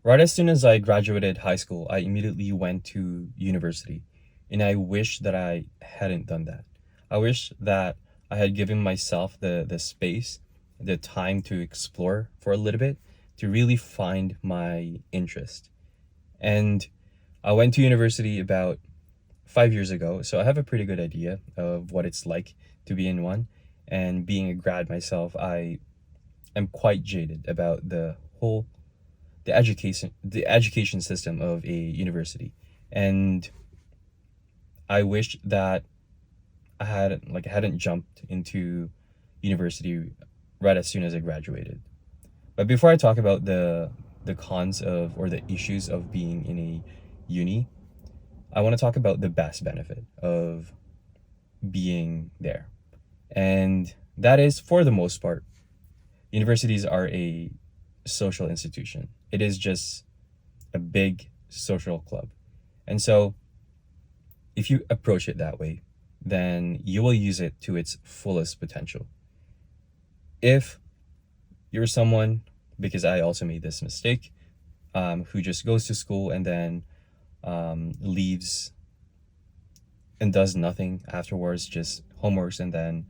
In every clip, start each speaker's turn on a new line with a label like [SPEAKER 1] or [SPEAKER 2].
[SPEAKER 1] Right as soon as I graduated high school, I immediately went to university. And I wish that I hadn't done that. I wish that I had given myself the space, the time to explore for a little bit, to really find my interest. And I went to university about 5 years ago, so I have a pretty good idea of what it's like to be in one. And being a grad myself, I am quite jaded about the education system of a university. And I wish that I hadn't jumped into university right as soon as I graduated. But before I talk about the cons of or the issues of being in a uni, I want to talk about the best benefit of being there. And that is, for the most part, universities are a social institution. It is just a big social club. And so if you approach it that way, then you will use it to its fullest potential. If you're someone, because I also made this mistake, who just goes to school and then leaves and does nothing afterwards, just homeworks and then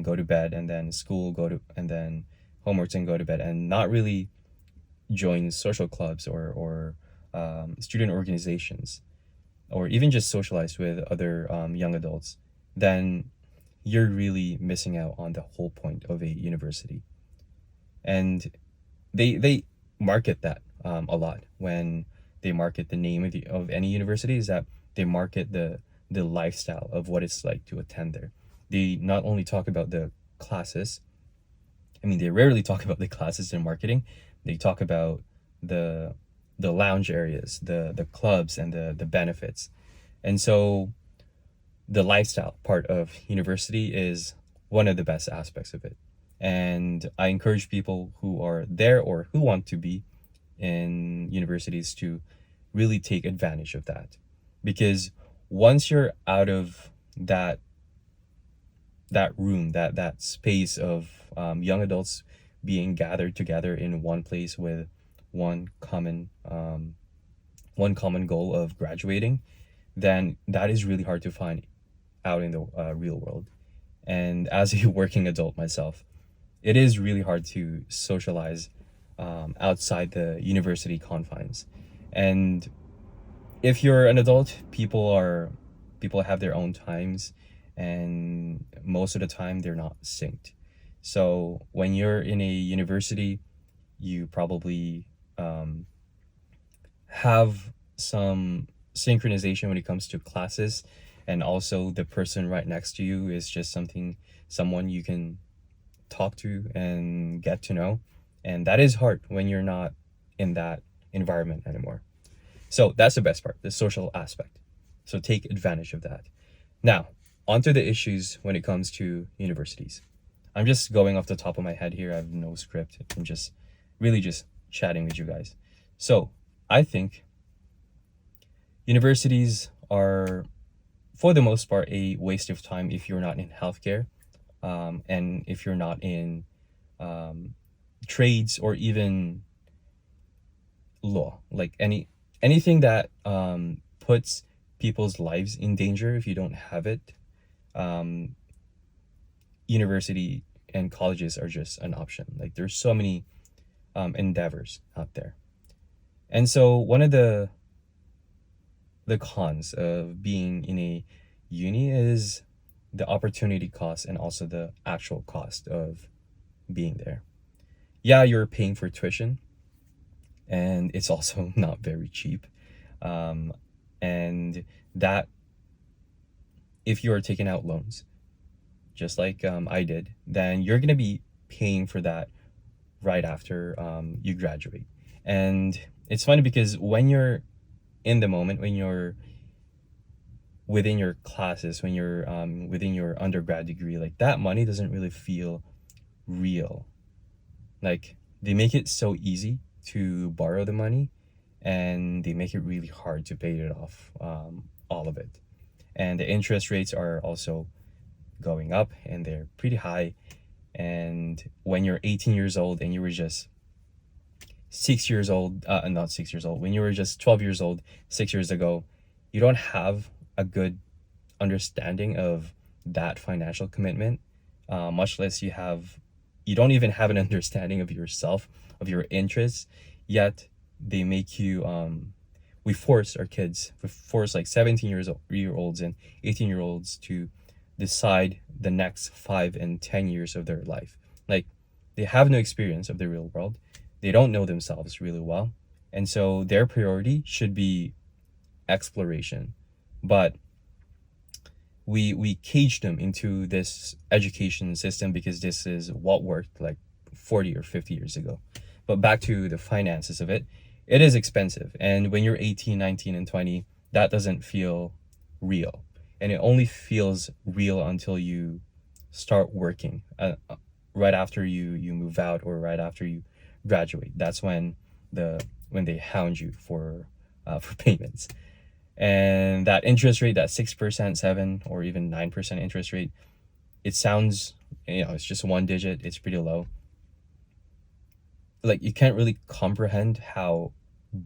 [SPEAKER 1] go to bed, and then school, and then homeworks and go to bed, and not really join social clubs or student organizations, or even just socialize with other young adults, then you're really missing out on the whole point of a university. And they market that a lot when they market the name of any university, is that they market the lifestyle of what it's like to attend there. They not only talk about the classes, I mean, they rarely talk about the classes in marketing. They talk about the the lounge areas, the clubs, and the benefits. And so the lifestyle part of university is one of the best aspects of it. And I encourage people who are there or who want to be in universities to really take advantage of that. Because once you're out of that room, that space of young adults being gathered together in one place with one common one common goal of graduating, then that is really hard to find out in the real world. And as a working adult myself, it is really hard to socialize outside the university confines. And if you're an adult, people have their own times, and most of the time they're not synced. So when you're in a university, you probably have some synchronization when it comes to classes, and also the person right next to you is just someone you can talk to and get to know. And that is hard when you're not in that environment anymore. So that's the best part, the social aspect. So take advantage of that. Now, onto the issues when it comes to universities. I'm just going off the top of my head here. I have no script. I'm just really just chatting with you guys. So I think universities are, for the most part, a waste of time if you're not in healthcare, and if you're not in trades, or even law, like anything that puts people's lives in danger. If you don't have it, um, university and colleges are just an option. Like, there's so many endeavors out there. And so one of the cons of being in a uni is the opportunity cost, and also the actual cost of being there. Yeah, you're paying for tuition, and it's also not very cheap. Um, and that, if you are taking out loans, just like I did, then you're going to be paying for that right after you graduate. And it's funny because when you're in the moment, when you're within your classes, when you're within your undergrad degree, like, that money doesn't really feel real. Like, they make it so easy to borrow the money, and they make it really hard to pay it off, all of it. And the interest rates are also going up, and they're pretty high. And when you're 18 years old and you were just 6 years old, not 6 years old, when you were just 12 years old, 6 years ago, you don't have a good understanding of that financial commitment, much less you don't even have an understanding of yourself, of your interests, yet they make you, we force our kids, we force like 17 year olds and 18-year-olds to decide the next 5 and 10 years of their life. Like, they have no experience of the real world. They don't know themselves really well. And so their priority should be exploration. But we cage them into this education system because this is what worked like 40 or 50 years ago. But back to the finances of it, it is expensive. And when you're 18, 19, and 20, that doesn't feel real. And it only feels real until you start working, right after you move out or right after you graduate. That's when they hound you for payments. And that interest rate, that 6%, 7 or even 9% interest rate, it sounds, it's just one digit, it's pretty low. Like, you can't really comprehend how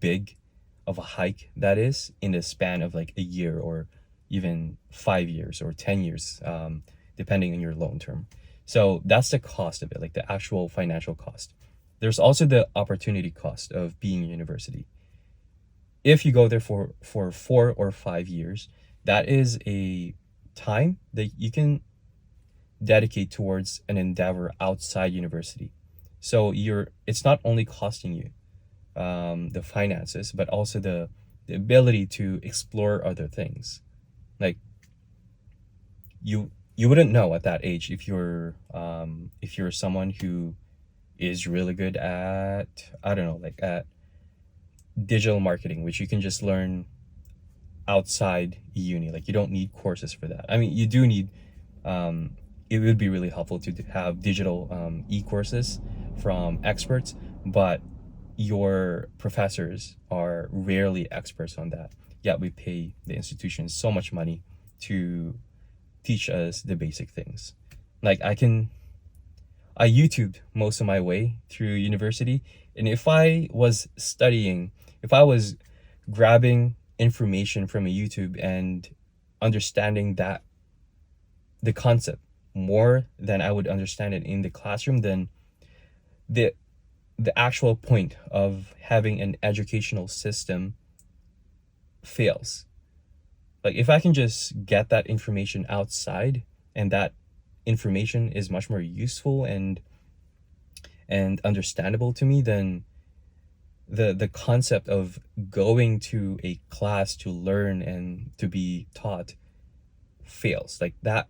[SPEAKER 1] big of a hike that is in the span of like a year or even 5 years or 10 years, depending on your loan term. So that's the cost of it, like the actual financial cost. There's also the opportunity cost of being in university. If you go there for 4 or 5 years, that is a time that you can dedicate towards an endeavor outside university. So it's not only costing you the finances, but also the ability to explore other things. Like, you wouldn't know at that age if you're someone who is really good at, I don't know, like at digital marketing, which you can just learn outside uni. Like, you don't need courses for that. I mean, you do need, it would be really helpful to have digital e-courses from experts, but your professors are rarely experts on that. Yet we pay the institution so much money to teach us the basic things. Like, I YouTubed most of my way through university, and if I was grabbing information from a YouTube and understanding that the concept more than I would understand it in the classroom, then the actual point of having an educational system fails. Like, if I can just get that information outside, and that information is much more useful and understandable to me, then the concept of going to a class to learn and to be taught fails. Like, that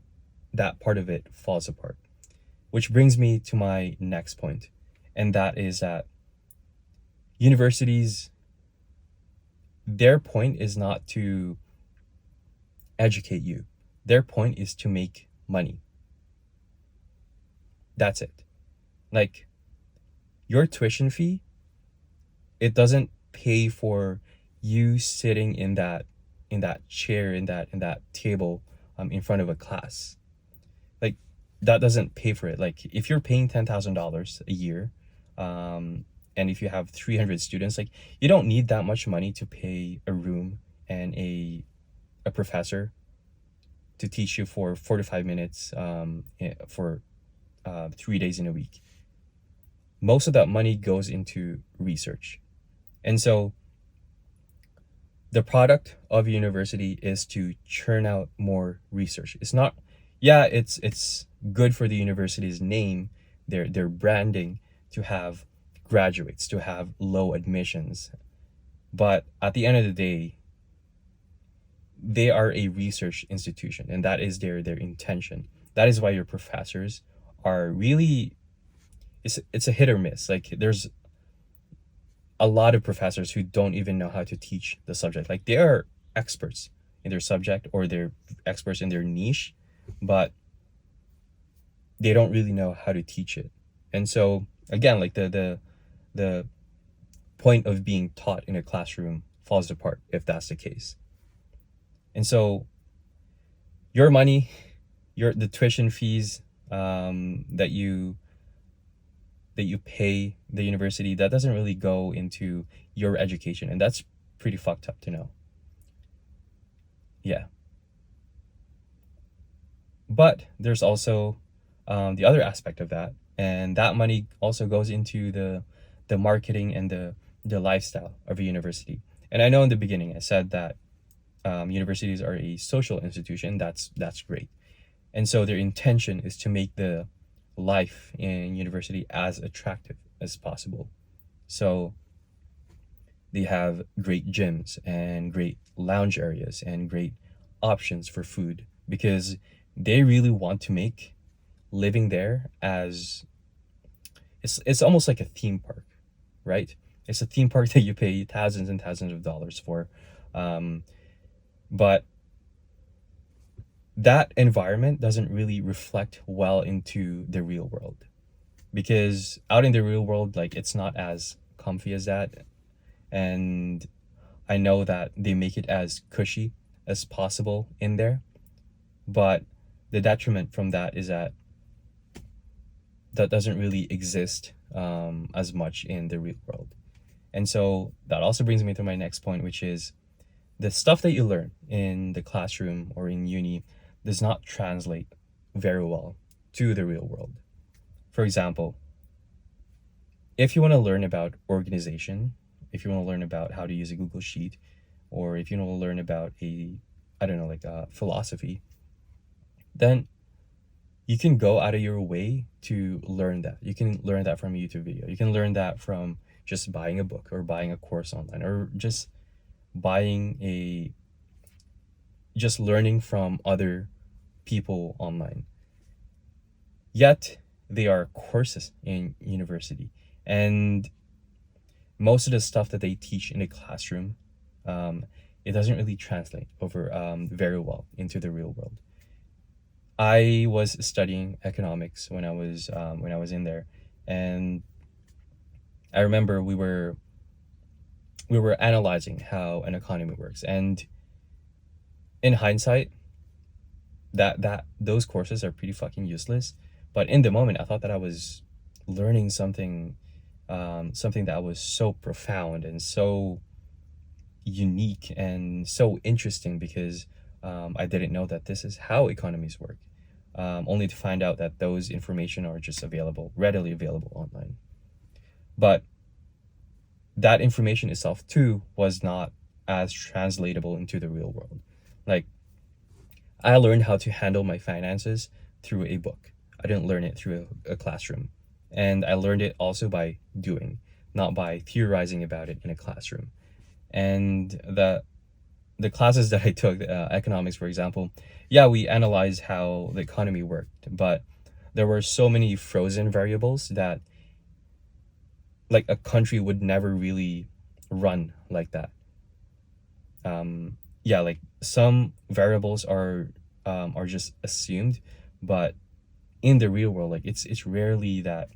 [SPEAKER 1] part of it falls apart. Which brings me to my next point, and that is that universities, their point is not to educate you. Their point is to make money. That's it. Like, your tuition fee, it doesn't pay for you sitting in that chair, in that table, in front of a class. Like, that doesn't pay for it. Like, if you're paying $10,000 a year, and if you have 300 students, like, you don't need that much money to pay a room and a professor to teach you for 45 minutes for 3 days in a week. Most of that money goes into research. And so the product of university is to churn out more research. It's not, it's good for the university's name, their branding, to have graduates, to have low admissions. But at the end of the day, they are a research institution, and that is their intention. That is why your professors are really, it's a hit or miss. Like, there's a lot of professors who don't even know how to teach the subject. Like, they are experts in their subject, or they're experts in their niche, but they don't really know how to teach it. And so, again, like, the point of being taught in a classroom falls apart if that's the case. And so your money, the tuition fees that you that you pay the university, that doesn't really go into your education, and that's pretty fucked up to know. Yeah. But there's also the other aspect of that, and that money also goes into the marketing and the lifestyle of a university. And I know in the beginning I said that universities are a social institution. That's great, and so their intention is to make the life in university as attractive as possible. So they have great gyms and great lounge areas and great options for food, because they really want to make living there as it's almost like a theme park, right? It's a theme park that you pay thousands and thousands of dollars for. um, but that environment doesn't really reflect well into the real world, because out in the real world, like, it's not as comfy as that. And I know that they make it as cushy as possible in there, but the detriment from that is that that doesn't really exist as much in the real world. And so that also brings me to my next point, which is the stuff that you learn in the classroom or in uni does not translate very well to the real world. For example, if you want to learn about organization, if you want to learn about how to use a Google Sheet, or if you want to learn about I don't know, like a philosophy, then you can go out of your way to learn that. You can learn that from a YouTube video. You can learn that from just buying a book or buying a course online, or just buying just learning from other people online. Yet they are courses in university, and most of the stuff that they teach in a classroom, it doesn't really translate over very well into the real world. I was studying economics when I was in there, and I remember we were analyzing how an economy works, and in hindsight, that those courses are pretty fucking useless. But in the moment, I thought that I was learning something that was so profound and so unique and so interesting, because I didn't know that this is how economies work. Only to find out that those information are just readily available online. But that information itself too was not as translatable into the real world. Like, I learned how to handle my finances through a book. I didn't learn it through a classroom. And I learned it also by doing, not by theorizing about it in a classroom. And the classes that I took, economics, for example, yeah, we analyzed how the economy worked, but there were so many frozen variables that, like, a country would never really run like that. Yeah, like, some variables are just assumed, but in the real world, like, it's rarely that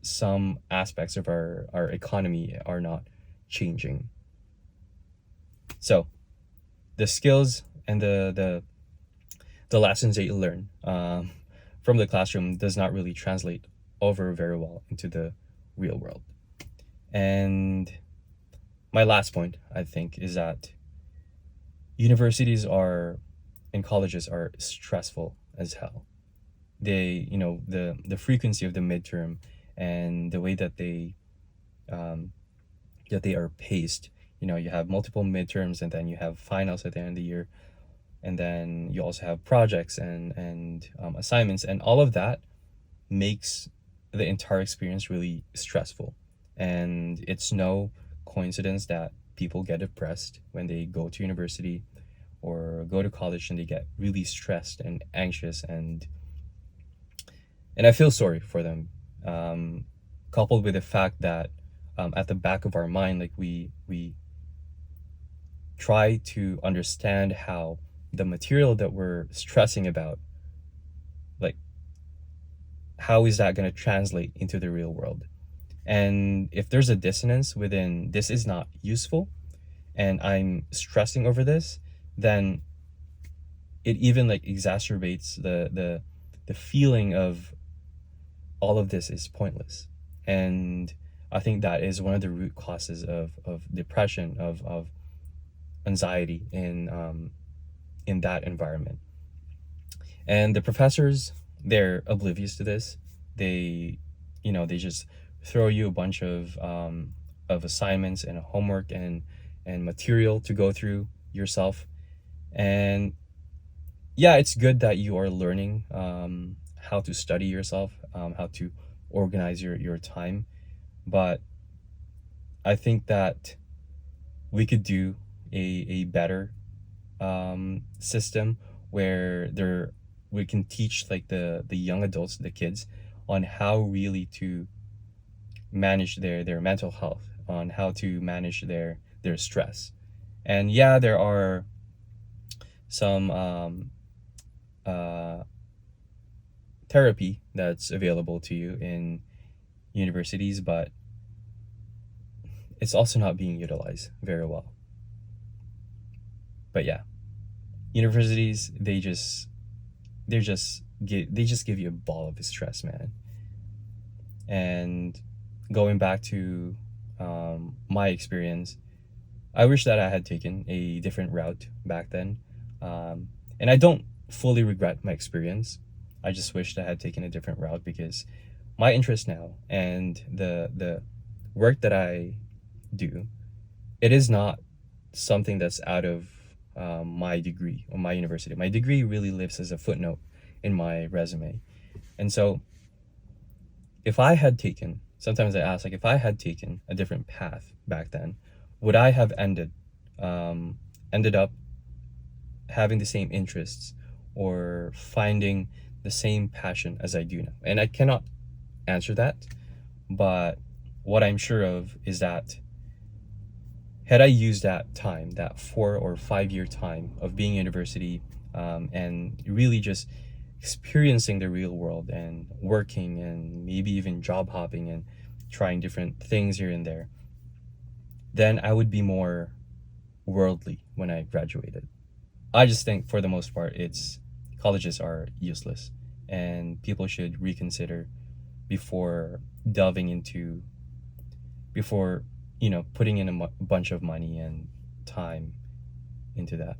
[SPEAKER 1] some aspects of our economy are not changing. So the skills and the lessons that you learn from the classroom does not really translate over very well into the real world. And my last point, I think, is that universities and colleges are stressful as hell. They, the frequency of the midterm and the way that they are paced. You have multiple midterms, and then you have finals at the end of the year, and then you also have projects and assignments, and all of that makes the entire experience really stressful. And it's no coincidence that people get depressed when they go to university or go to college, and they get really stressed and anxious, and I feel sorry for them. Coupled with the fact that at the back of our mind, like, we try to understand how the material that we're stressing about, like, how is that going to translate into the real world? And if there's a dissonance within, this is not useful, and I'm stressing over this, then it even, like, exacerbates the feeling of all of this is pointless. And I think that is one of the root causes of depression, of anxiety in that environment. And the professors, they're oblivious to this. They, they just throw you a bunch of assignments and homework and material to go through yourself. And yeah, it's good that you are learning how to study yourself, how to organize your time. But I think that we could do a better system where we can teach like the young adults, the kids, on how really to manage their mental health, on how to manage their stress. And yeah, there are some uh, therapy that's available to you in universities, but it's also not being utilized very well. But yeah, universities, they just give you a ball of stress, man. And going back to my experience, I wish that I had taken a different route back then. And I don't fully regret my experience. I just wished I had taken a different route, because my interest now and the work that I do, it is not something that's out of my degree or my university. My degree really lives as a footnote in my resume. And so if I had taken, sometimes I ask, like, if I had taken a different path back then, would I have ended up having the same interests or finding the same passion as I do now? And I cannot answer that, but what I'm sure of is that had I used that time, that 4 or 5 year time of being in university, and really just experiencing the real world and working and maybe even job hopping and trying different things here and there, then I would be more worldly when I graduated. I just think for the most part, colleges are useless, and people should reconsider before delving into, before putting in a bunch of money and time into that.